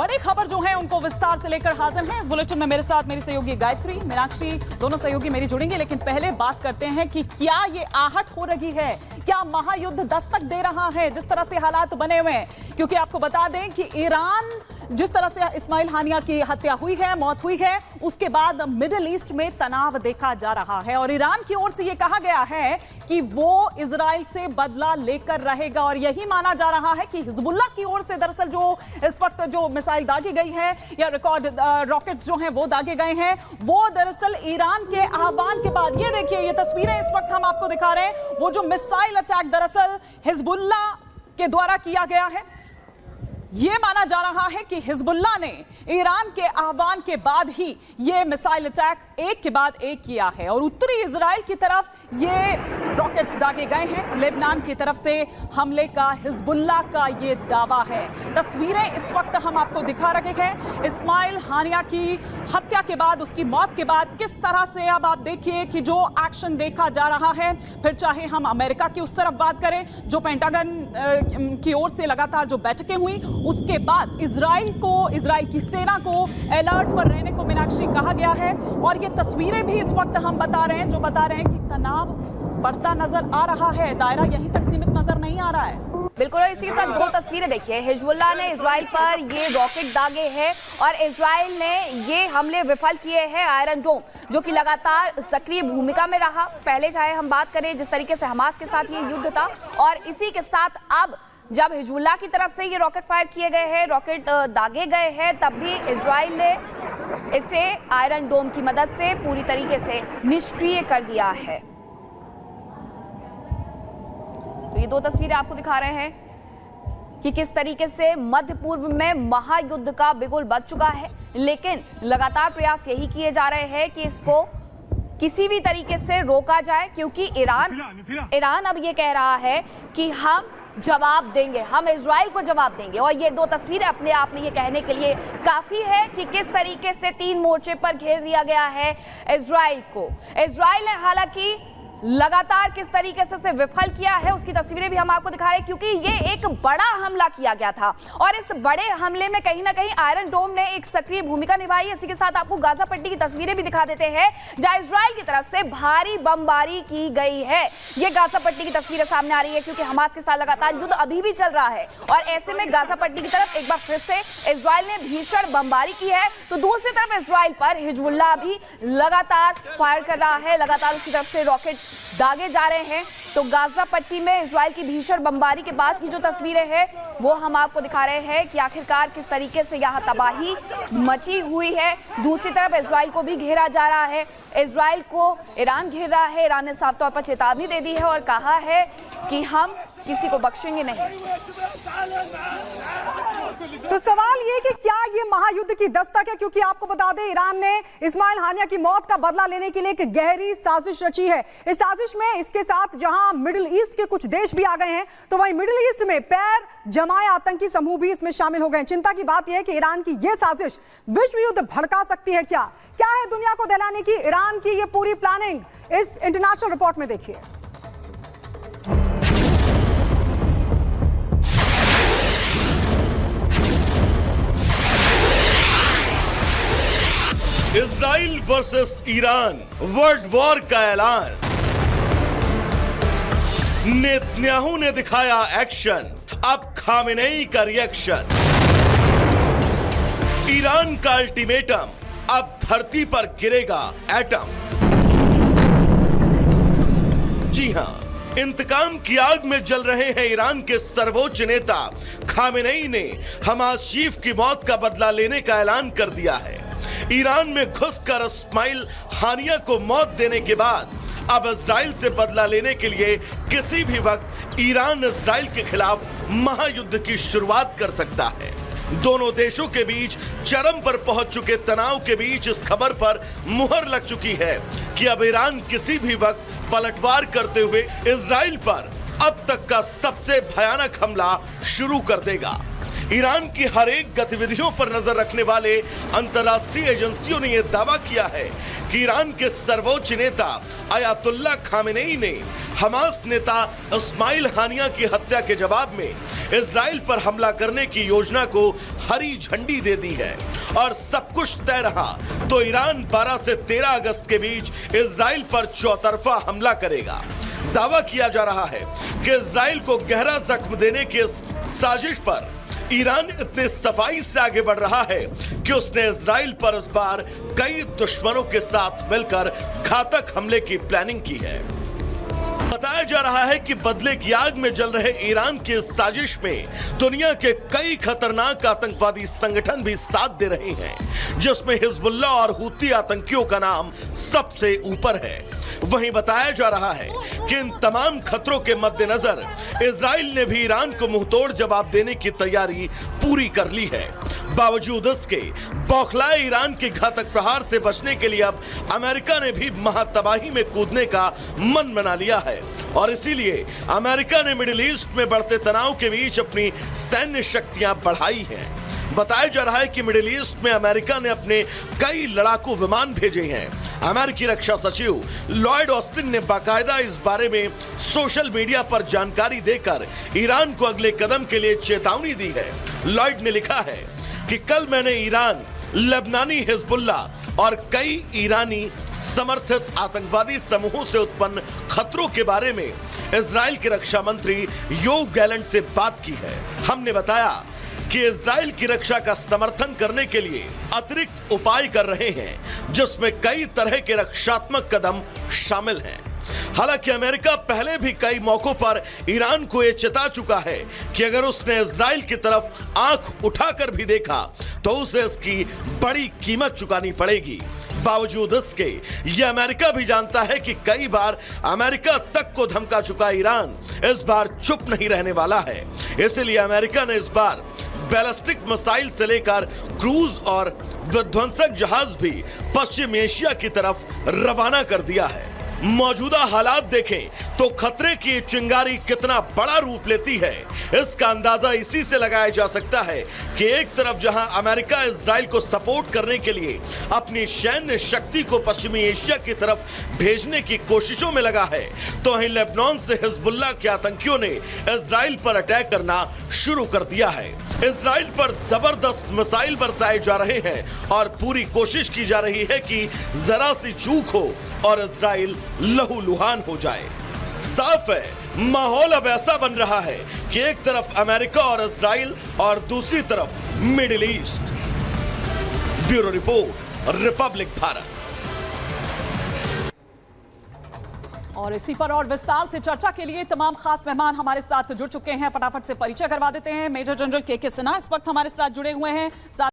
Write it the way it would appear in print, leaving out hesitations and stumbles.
बड़ी खबर जो है उनको विस्तार से लेकर हाजिर हैं। इस बुलेटिन में मेरे साथ मेरी सहयोगी गायत्री, मीनाक्षी, दोनों सहयोगी मेरी जुड़ेंगे। लेकिन पहले बात करते हैं कि क्या ये आहट हो रही है, क्या महायुद्ध दस्तक दे रहा है जिस तरह से हालात बने हुए हैं। क्योंकि आपको बता दें कि ईरान जिस तरह से इस्माइल हानिया की हत्या हुई है, मौत हुई है, उसके बाद मिडिल ईस्ट में तनाव देखा जा रहा है और ईरान की ओर से यह कहा गया है कि वो इजराइल से बदला लेकर रहेगा। और यही माना जा रहा है कि हिजबुल्लाह की ओर से दरअसल जो इस वक्त जो मिसाइल दागी गई है या रॉकेट्स जो हैं वो दागे गए हैं, वो दरअसल ईरान के आह्वान के बाद, ये देखिए ये तस्वीरें इस वक्त हम आपको दिखा रहे हैं, वो जो मिसाइल अटैक दरअसल हिजबुल्लाह के द्वारा किया गया है। यह माना जा रहा है कि हिजबुल्लाह ने ईरान के आह्वान के बाद ही यह मिसाइल अटैक एक के बाद एक किया है और उत्तरी इजराइल की तरफ ये रॉकेट्स दागे गए हैं। लेबनान की तरफ से हमले का हिजबुल्लाह का ये दावा है। तस्वीरें इस वक्त हम आपको दिखा रहे हैं इस्माइल हानिया की हत्या के बाद, उसकी मौत के बाद किस तरह से अब आप देखिए कि जो एक्शन देखा जा रहा है। फिर चाहे हम अमेरिका की उस तरफ बात करें, जो पेंटागन की ओर से लगातार जो बैठकें हुई, उसके बाद इजराइल की सेना को अलर्ट पर रहने को मीनाक्षी कहा गया है। और ये तस्वीरें भी इस वक्त हम बता रहे हैं जो बता रहे हैं कि तनाव बढ़ता नजर आ रहा है, दायरा यहीं तक सीमित नजर नहीं आ रहा है। बिल्कुल, और इसी के साथ दो तस्वीरें देखिए। हिजबुल्लाह ने इजराइल पर ये रॉकेट दागे हैं और इजराइल ने ये हमले विफल किए हैं। आयरन डोम जो कि लगातार सक्रिय भूमिका में रहा, पहले चाहे हम बात करें जिस तरीके से हमास के साथ ये युद्ध था, और इसी के साथ अब जब हिजबुल्लाह की तरफ से ये रॉकेट फायर किए गए हैं, रॉकेट दागे गए हैं, तब भी इजराइल ने इसे आयरन डोम की मदद से पूरी तरीके से निष्क्रिय कर दिया है। तो ये दो तस्वीरें आपको दिखा रहे हैं कि किस तरीके से मध्य पूर्व में महायुद्ध का बिगुल बज चुका है। लेकिन लगातार प्रयास यही किए जा रहे हैं कि इसको किसी भी तरीके से रोका जाए, क्योंकि ईरान अब ये कह रहा है कि हम जवाब देंगे, हम इजराइल को जवाब देंगे। और ये दो तस्वीरें अपने आप में ये कहने के लिए काफी है कि किस तरीके से तीन मोर्चे पर घेर दिया गया है इजराइल को। इजराइल ने हालांकि लगातार किस तरीके से विफल किया है उसकी तस्वीरें भी हम आपको दिखा रहे हैं, क्योंकि ये एक बड़ा हमला किया गया था और इस बड़े हमले में कहीं ना कहीं आयरन डोम ने एक सक्रिय भूमिका निभाई है। इसी के साथ आपको गाजा पट्टी की तस्वीरें भी दिखा देते हैं जहां इजराइल की तरफ से भारी बमबारी की गई है। ये गाजा पट्टी की तस्वीरें सामने आ रही है क्योंकि हमास के साथ लगातार युद्ध अभी भी चल रहा है और ऐसे में गाजा पट्टी की तरफ एक बार फिर से इजराइल ने भीषण बमबारी की है, तो दूसरी तरफ इजराइल पर हिजबुल्लाह भी लगातार फायर कर रहा है, लगातार उसकी तरफ से रॉकेट दागे जा रहे हैं। तो गाजा पट्टी में इजराइल की भीषण बमबारी के बाद की जो तस्वीरें हैं वो हम आपको दिखा रहे हैं कि आखिरकार किस तरीके से यहाँ तबाही मची हुई है। दूसरी तरफ इजराइल को भी घेरा जा रहा है, इजराइल को ईरान घेर रहा है। ईरान ने साफ तौर पर चेतावनी दे दी है और कहा है कि हम किसी को बख्शेंगे नहीं। तो सवाल ये कि क्या ये महायुद्ध की दस्तक है, क्योंकि आपको बता दें ईरान ने इस्माइल हानिया की मौत का बदला लेने के लिए एक गहरी साजिश रची है। इस साजिश में इसके साथ जहां मिडिल ईस्ट के कुछ देश भी आ गए हैं, तो वहीं मिडिल ईस्ट में पैर जमाए आतंकी समूह भी इसमें शामिल हो गए हैं। चिंता की बात यह है कि ईरान की यह साजिश विश्व युद्ध भड़का सकती है। क्या है दुनिया को दहलाने की ईरान की ये पूरी प्लानिंग, इस इंटरनेशनल रिपोर्ट में देखिए। Israel versus Iran, world war का ऐलान। नेतन्याहू ने दिखाया एक्शन, अब खामेनेई का रिएक्शन। ईरान का अल्टीमेटम, अब धरती पर गिरेगा एटम। जी हां, इंतकाम की आग में जल रहे हैं ईरान के सर्वोच्च नेता खामेनेई ने हमास चीफ की मौत का बदला लेने का ऐलान कर दिया है। ईरान में घुसकर इस्माइल हानिया को मौत देने के बाद अब इजराइल से बदला लेने के लिए किसी भी वक्त ईरान इजराइल के खिलाफ महायुद्ध की शुरुआत कर सकता है। दोनों देशों के बीच चरम पर पहुंच चुके तनाव के बीच इस खबर पर मुहर लग चुकी है कि अब ईरान किसी भी वक्त पलटवार करते हुए इजराइल पर अब तक का सबसे भयानक हमला शुरू कर देगा। ईरान की हर एक गतिविधियों पर नजर रखने वाले अंतर्राष्ट्रीय एजेंसियों ने यह दावा किया है कि ईरान के सर्वोच्च नेता अयातुल्ला खामेनेई ने हमास नेता इस्माइल हानिया की हत्या के जवाब में इजराइल पर हमला करने की योजना को हरी झंडी दे दी है और सब कुछ तय रहा तो ईरान 12 से 13 अगस्त के बीच इजराइल पर चौतरफा हमला करेगा। दावा किया जा रहा है कि इजराइल को गहरा जख्म देने की साजिश पर ईरान इतने सफाई से आगे बढ़ रहा है कि उसने इजराइल पर इस बार कई दुश्मनों के साथ मिलकर घातक हमले की प्लानिंग की है। बताया जा रहा है कि बदले की आग में जल रहे ईरान की इस साजिश में दुनिया के कई खतरनाक आतंकवादी संगठन भी साथ दे रहे हैं, जिसमें हिजबुल्लाह और हूती आतंकियों का नाम सबसे ऊपर है। वहीं बताया जा रहा है कि इन तमाम खतरों के मद्देनजर इजराइल ने भी ईरान को मुंहतोड़ जवाब देने की तैयारी पूरी कर ली है। बावजूद इसके बौखलाए ईरान के घातक प्रहार से बचने के लिए अब अमेरिका ने भी महातबाही में कूदने का मन बना लिया है और इसीलिए अमेरिका ने मिडिल ईस्ट में बढ़ते तनाव के बीच अपनी सैन्य शक्तियां बढ़ाई हैं। बताया जा रहा है कि मिडिल ईस्ट में अमेरिका ने अपने कई लड़ाकू विमान भेजे हैं। अमेरिकी रक्षा सचिव लॉयड ऑस्टिन ने बाकायदा इस बारे में सोशल मीडिया पर जानकारी देकर ईरान को अगले कदम के लिए चेतावनी दी है। लॉयड ने लिखा है कि कल मैंने ईरान, लेबनानी हिजबुल्लाह और कई ईरानी समर्थित आतंकवादी समूहों से उत्पन्न खतरों के बारे में इजराइल के रक्षा मंत्री योव गैलेंट से बात की है। हमने बताया कि इजराइल की रक्षा का समर्थन करने के लिए अतिरिक्त उपाय कर रहे हैं, जिसमें कई तरह के रक्षात्मक कदम शामिल हैं। हालांकि अमेरिका पहले भी कई मौकों पर ईरान को यह चेता चुका है कि अगर उसने इजराइल की तरफ आंख उठाकर भी देखा तो उसे इसकी बड़ी कीमत चुकानी पड़ेगी। बावजूद इसके यह अमेरिका भी जानता है कि कई बार अमेरिका तक को धमका चुका ईरान इस बार चुप नहीं रहने वाला है। इसलिए अमेरिका ने इस बार बैलिस्टिक मिसाइल से लेकर क्रूज और विध्वंसक जहाज भी पश्चिम एशिया की तरफ रवाना कर दिया है। मौजूदा हालात देखें तो खतरे की चिंगारी कितना बड़ा रूप लेती है, इसका अंदाजा इसी से लगाया जा सकता है कि एक तरफ जहां अमेरिका इजराइल को सपोर्ट करने के लिए अपनी सैन्य शक्ति को पश्चिमी एशिया की तरफ भेजने की कोशिशों में लगा है, तो वहीं लेबनान से हिजबुल्लाह के आतंकियों ने इजराइल पर अटैक करना शुरू कर दिया है। इजराइल पर जबरदस्त मिसाइल बरसाए जा रहे हैं और पूरी कोशिश की जा रही है कि जरा सी चूक हो और इजराइल लहूलुहान हो जाए। साफ है माहौल अब ऐसा बन रहा है कि एक तरफ अमेरिका और इजराइल और दूसरी तरफ middle east. Bureau report, Republic Bharat. और इसी पर और विस्तार से चर्चा के लिए तमाम खास मेहमान हमारे साथ जुड़ चुके हैं। फटाफट से परिचय करवा देते हैं। मेजर जनरल के सिन्हा इस वक्त हमारे साथ जुड़े हुए हैं।